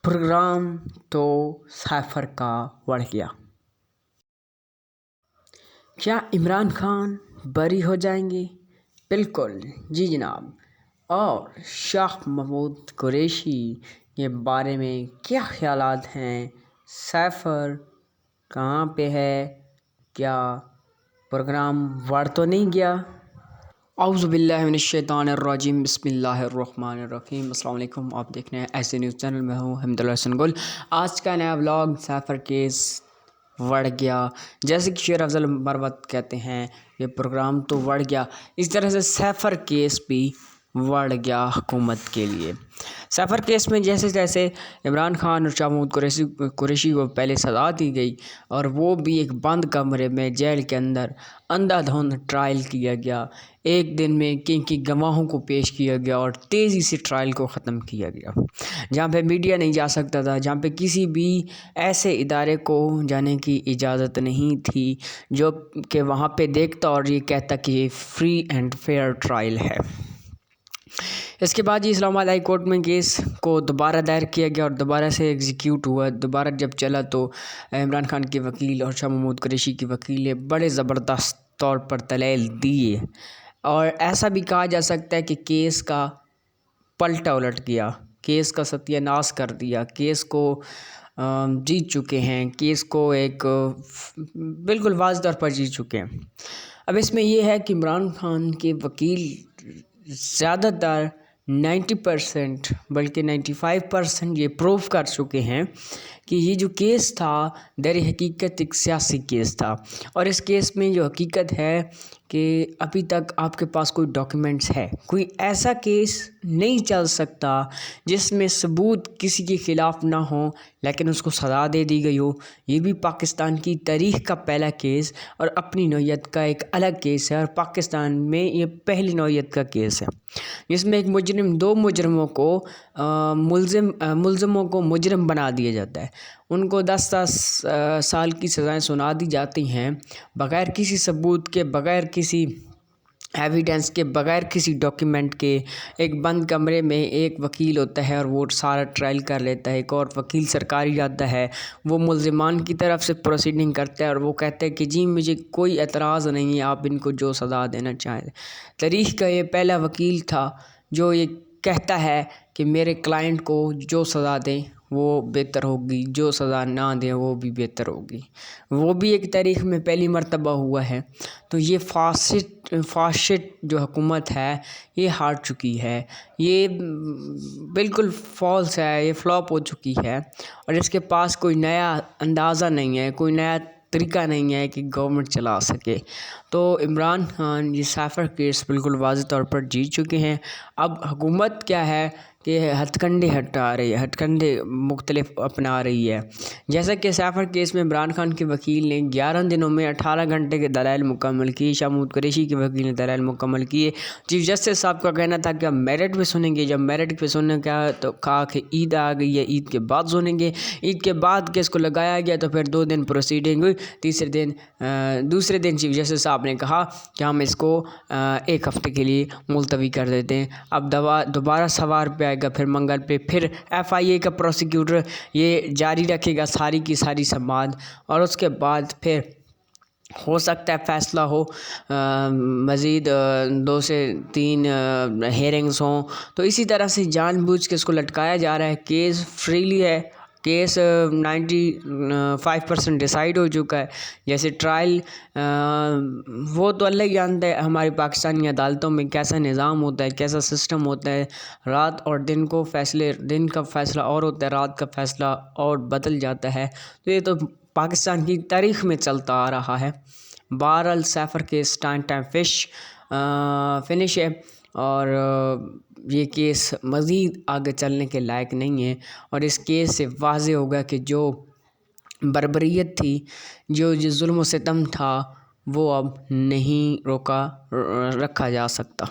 Programme तो सैफर का बढ़ गया। क्या इमरान खान बरी हो जाएंगे? बिल्कुल जी जनाब। और शाह महमूद कुरैशी के बारे में क्या ख्यालात हैं? सैफर कहाँ पे है? क्या प्रोग्राम बढ़ तो नहीं गया? औज़ु बिल्लाहि मिनश्शैतानिर्रजीम बिस्मिल्लाहिर्रहमानिर्रहीम। अस्सलाम वालेकुम। आप देख रहे हैं ऐसे न्यूज़ चैनल में हूँ हमदुल्ला हसन गुल। आज का नया व्लॉग सैफर केस बढ़ गया। जैसे कि शेर अफजल मरवत कहते हैं, ये प्रोग्राम तो बढ़ गया, इस तरह से सैफर केस भी बढ़ गया हुकूमत के लिए। सैफर केस में जैसे जैसे इमरान खान और शाह महमूद कुरैशी को पहले सज़ा दी गई और वो भी एक बंद कमरे में जेल के अंदर अंधाधुंध ट्रायल किया गया। एक दिन में कई गवाहों को पेश किया गया और तेज़ी से ट्रायल को ख़त्म किया गया। जहाँ पे मीडिया नहीं जा सकता था, जहाँ पे किसी भी ऐसे इदारे को जाने की इजाज़त नहीं थी जो कि वहाँ पे देखता और ये कहता कि ये फ्री एंड फेयर ट्रायल है। इसके बाद इस्लामाबाद हाई कोर्ट में केस को दोबारा दायर किया गया और दोबारा से एग्जीक्यूट हुआ। दोबारा जब चला तो इमरान खान के वकील और शाह महमूद कुरैशी के वकील ने बड़े ज़बरदस्त तौर पर दलील दिए और ऐसा भी कहा जा सकता है कि केस का पलटा उलट किया, केस का सत्यानाश कर दिया, केस को जीत चुके हैं, केस को एक बिल्कुल वाज़ेह तौर पर जीत चुके हैं। अब इसमें यह है कि इमरान खान के वकील ज़्यादातर 90% बल्कि 95% ये प्रूव कर चुके हैं कि ये जो केस था दर हकीकत एक सियासी केस था। और इस केस में जो हकीकत है कि अभी तक आपके पास कोई डॉक्यूमेंट्स है, कोई ऐसा केस नहीं चल सकता जिसमें सबूत किसी के ख़िलाफ़ ना हो लेकिन उसको सज़ा दे दी गई हो। ये भी पाकिस्तान की तारीख़ का पहला केस और अपनी नौइयत का एक अलग केस है और पाकिस्तान में ये पहली नौइयत का केस है जिसमें एक मुजरिम दो मुजरिमों को मुलज़िमों को मुजरिम बना दिया जाता है। उनको 10-10 साल की सज़ाएं सुना दी जाती हैं बग़ैर किसी सबूत के, बग़ैर किसी एविडेंस के, बग़ैर किसी डॉक्यूमेंट के। एक बंद कमरे में एक वकील होता है और वो सारा ट्रायल कर लेता है। एक और वकील सरकारी आता है, वो मुलज़िमान की तरफ से प्रोसीडिंग करता है और वो कहता है कि जी मुझे कोई एतराज़ नहीं है, आप इनको जो सज़ा देना चाहें। तारीख़ का ये पहला वकील था जो ये कहता है कि मेरे क्लाइंट को जो सज़ा दें वो बेहतर होगी, जो सज़ा ना दें वो भी बेहतर होगी। वो भी एक तारीख़ में पहली मर्तबा हुआ है। तो ये फाशिस्ट जो हुकूमत है ये हार चुकी है, ये बिल्कुल फॉल्स है, ये फ्लॉप हो चुकी है और इसके पास कोई नया अंदाज़ा नहीं है, कोई नया तरीका नहीं है कि गवर्नमेंट चला सके। तो इमरान खान ये सैफर केस बिल्कुल वाज़ेह तौर पर जीत चुके हैं। अब हुकूमत क्या है कि हथकंडे हटा रही है, हथकंडे मुख्तलिफ अपना रही है। जैसा कि सैफर केस में इमरान खान के वकील ने 11 दिनों में 18 घंटे के दलाइल मुकम्मल किए, शाह महमूद कुरैशी के वकील ने दलाइल मुकम्मल किए। चीफ जस्टिस साहब का कहना था कि अब मेरिट पे सुनेंगे। जब मेरिट पे सुनने का तो कहा कि ईद आ गई है, ईद के बाद सुनेंगे। ईद के बाद केस को लगाया गया तो फिर 2 दिन प्रोसीडिंग हुई। दूसरे दिन चीफ जस्टिस साहब ने कहा कि हम इसको 1 हफ़्ते के लिए मुलतवी कर देते हैं। अब दोबारा सवार पे आएगा, फिर मंगल पे फिर FIA का प्रोसिक्यूटर ये जारी रखेगा सारी की सारी समाअत और उसके बाद फिर हो सकता है फ़ैसला हो, मज़ीद 2 से 3 हेयरिंग्स हों। तो इसी तरह से जानबूझ के इसको लटकाया जा रहा है। केस फ्रीली है, केस 95% डिसाइड हो चुका है। जैसे ट्रायल वो तो अल्लाह ही जानता है हमारी पाकिस्तानी अदालतों में कैसा निज़ाम होता है, कैसा सिस्टम होता है। रात और दिन दिन का फ़ैसला और होता है, रात का फ़ैसला और बदल जाता है। तो ये तो पाकिस्तान की तारीख़ में चलता आ रहा है। बहरहाल सैफर केस टाइम फिनिश है और ये केस मज़ीद आगे चलने के लायक नहीं है और इस केस से वाज़ेह होगा कि जो बर्बरियत थी, जो जुल्म व सितम था, वो अब नहीं रखा जा सकता।